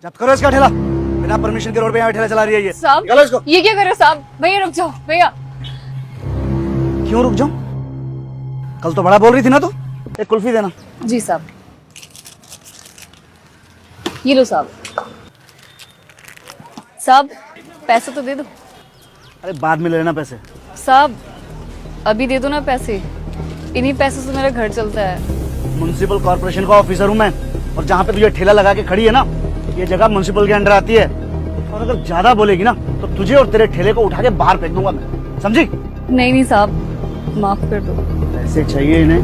जब्त करो इसका ठेला। बिना परमिशन के रोड पे यहाँ ठेला चला रही है ये। साहब निकालो इसको। ये क्या कर रहे हो साहब? भैया रुक जाओ भैया। क्यों रुक जाऊं? कल तो बड़ा बोल रही थी ना तू। एक कुल्फी देना। जी साहब। ये लो साहब। साहब पैसे तो दे दो। अरे बाद में ले लेना पैसे। साहब अभी दे दो ना पैसे, इन्हीं पैसे से मेरा घर चलता है। म्युनिसिपल कॉर्पोरेशन का ऑफिसर हूँ मैं, और जहाँ पे तुझे ठेला लगा के खड़ी है ना, ये जगह म्युनिसिपल के अंडर आती है। और अगर ज्यादा बोलेगी ना तो तुझे और तेरे ठेले को उठा के बाहर फेंक दूंगा मैं, समझी? नहीं नहीं साहब माफ कर दो। पैसे चाहिए इन्हें।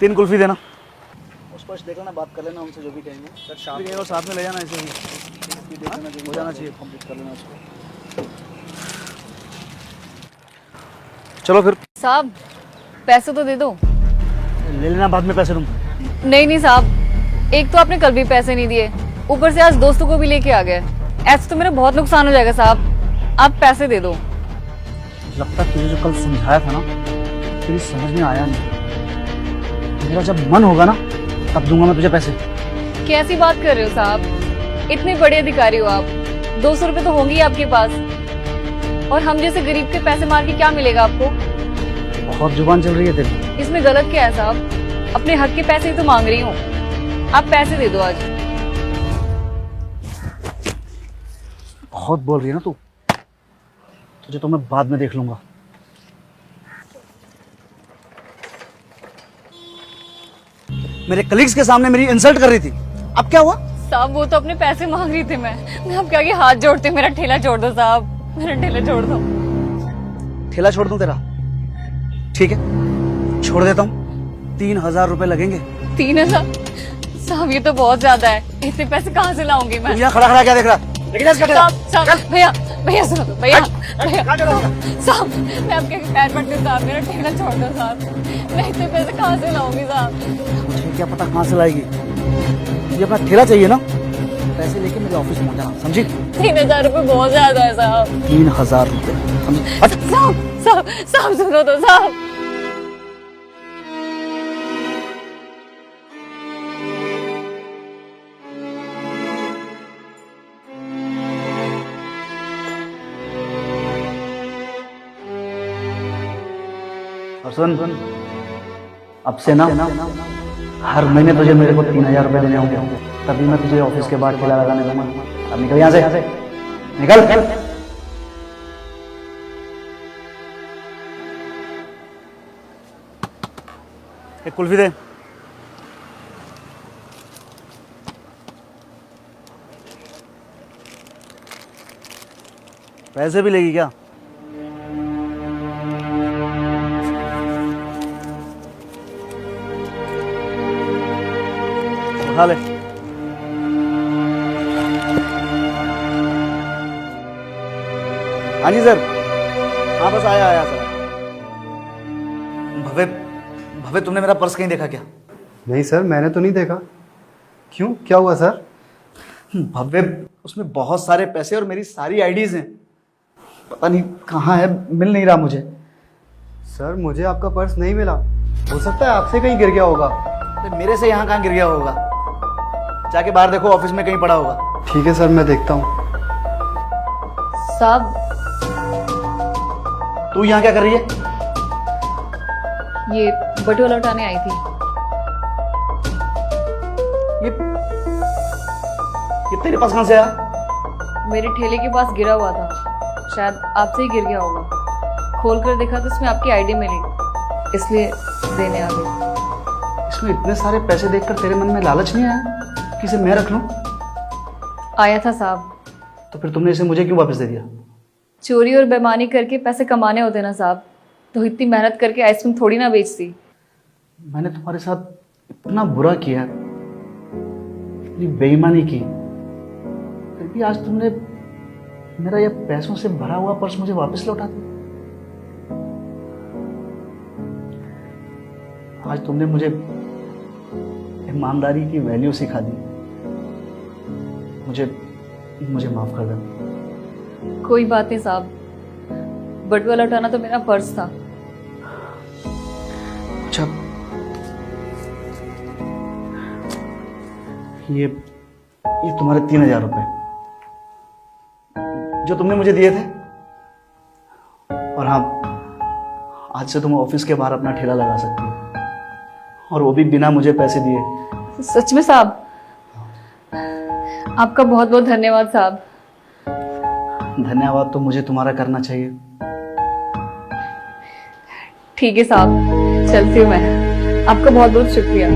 तीन कुल्फी देना। उसको देख लेना, बात कर लेना उनसे जो भी कहेंगे। शाम को साथ में ले जाना, ऐसे ही देख लेना, हो जाना चाहिए, कंप्लीट कर लेना उसको। चलो फिर। साहब पैसे तो दे दो। ले लेना बाद में पैसे तुम। नहीं नहीं साहब, एक तो आपने कल भी पैसे नहीं दिए, ऊपर से आज दोस्तों को भी लेके आ गए। ऐसे तो मेरा बहुत नुकसान हो जाएगा साहब, आप पैसे दे दो। लगता है तुझे जो कल समझाया था ना, तेरी समझ में आया नहीं। मेरा जब मन होगा ना तब दूंगा मैं तुझे पैसे। कैसी बात कर रहे हो साहब? इतने बड़े अधिकारी हो आप, 200 रुपए तो होंगे ही आपके पास, और हम जैसे गरीब के पैसे मार के क्या मिलेगा आपको? बहुत जुबान चल रही है तेरी। इसमें गलत क्या है साहब? अपने हक के पैसे ही तो मांग रही हूँ, आप पैसे दे दो आज। बहुत बोल रही है ना तू, तुझे तो मैं बाद में देख लूंगा। मेरे कलीग्स के सामने मेरी इंसल्ट कर रही थी, अब क्या हुआ? साहब वो तो अपने पैसे मांग रही थी, मैं आपके आगे हाथ जोड़ती हूँ, मेरा ठेला छोड़ दो साहब, मेरा ठेला छोड़ दो। ठेला छोड़ दूं तेरा? ठीक है छोड़ देता हूँ। 3000 रुपए लगेंगे। 3000? साहब ये तो बहुत ज्यादा है, इतने पैसे कहाँ से लाऊंगी मैं? तू यहाँ खड़ा खड़ा क्या देख रहा? लेकिन इसका ठेला। साहब भैया भैया सुनो तो, भैया साहब मैं आपके पैर पड़ती हूँ साहब, मेरा ठेला छोड़ दो साहब, मैं इतने पैसे कहाँ से लाऊंगी साहब? मुझे क्या पता कहाँ से लाएगी। ये अपना ठेला चाहिए ना, पैसे लेके मेरे ऑफिस पहुंच जाना, समझी? 3000 रुपए बहुत ज्यादा है साहब। 3000 रुपए साहब साहब साहब सुनो तो साहब। और सुन, अब से ना हर महीने तुझे मेरे को 3000 रुपए देने होंगे, तभी मैं तुझे ऑफिस के बाहर ठेला लगाने दूंगा। अब निकल यहाँ से, निकल। एक कुल्फी दे। पैसे भी लेगी क्या? उठा ले। हाँ जी सर। हाँ बस आया सर। भव्य भव्य, तुमने मेरा पर्स कहीं देखा क्या? नहीं सर, मैंने तो नहीं देखा। क्यों, क्या हुआ सर? भव्य, उसमें बहुत सारे पैसे और मेरी सारी आईडीज हैं। पता नहीं कहाँ है, मिल नहीं रहा मुझे। सर मुझे आपका पर्स नहीं मिला, हो सकता है आपसे कहीं गिर गया होगा। अरे मेरे से यहाँ कहाँ गिर गया होगा? जाके बाहर देखो, ऑफिस में कहीं पड़ा होगा। ठीक है सर, मैं देखता हूँ। साहब तू यहाँ क्या कर रही है? ये बटुआ लौटाने आई थी। ये तेरे पास कहाँ से आया? मेरे ठेले के पास गिरा हुआ था, शायद आपसे ही गिर गया होगा। खोल कर देखा तो इसमें आपकी आईडी मिली, इसलिए देने आ गई। इसमें इतने सारे पैसे देखकर तेरे मन में लालच नहीं आया कि इसे मैं रख लूं? आया था साहब। तो फिर तुमने इसे मुझे क्यों वापस दे दिया? चोरी और बेईमानी करके पैसे कमाने होते ना साहब, तो इतनी मेहनत करके आइसक्रीम थोड़ी ना बेचती। मैंने तुम्हारे साथ इतना बुरा किया, इतनी बेईमानी की, फिर भी आज तुमने मेरा यह पैसों से भरा हुआ पर्स मुझे वापस लौटा दिया। आज तुमने मुझे ईमानदारी की वैल्यू सिखा दी। मुझे माफ कर दो। कोई बात नहीं साहब, बटुआ लौटाना तो मेरा फर्ज था। अच्छा, ये तुम्हारे 3,000 रुपए जो तुमने मुझे दिए थे। और हाँ, आज से तुम ऑफिस के बाहर अपना ठेला लगा सकती हो, और वो भी बिना मुझे पैसे दिए। सच में साहब? आपका बहुत बहुत धन्यवाद साहब। धन्यवाद तो मुझे तुम्हारा करना चाहिए। ठीक है साहब, चलती हूँ मैं। आपका बहुत बहुत शुक्रिया।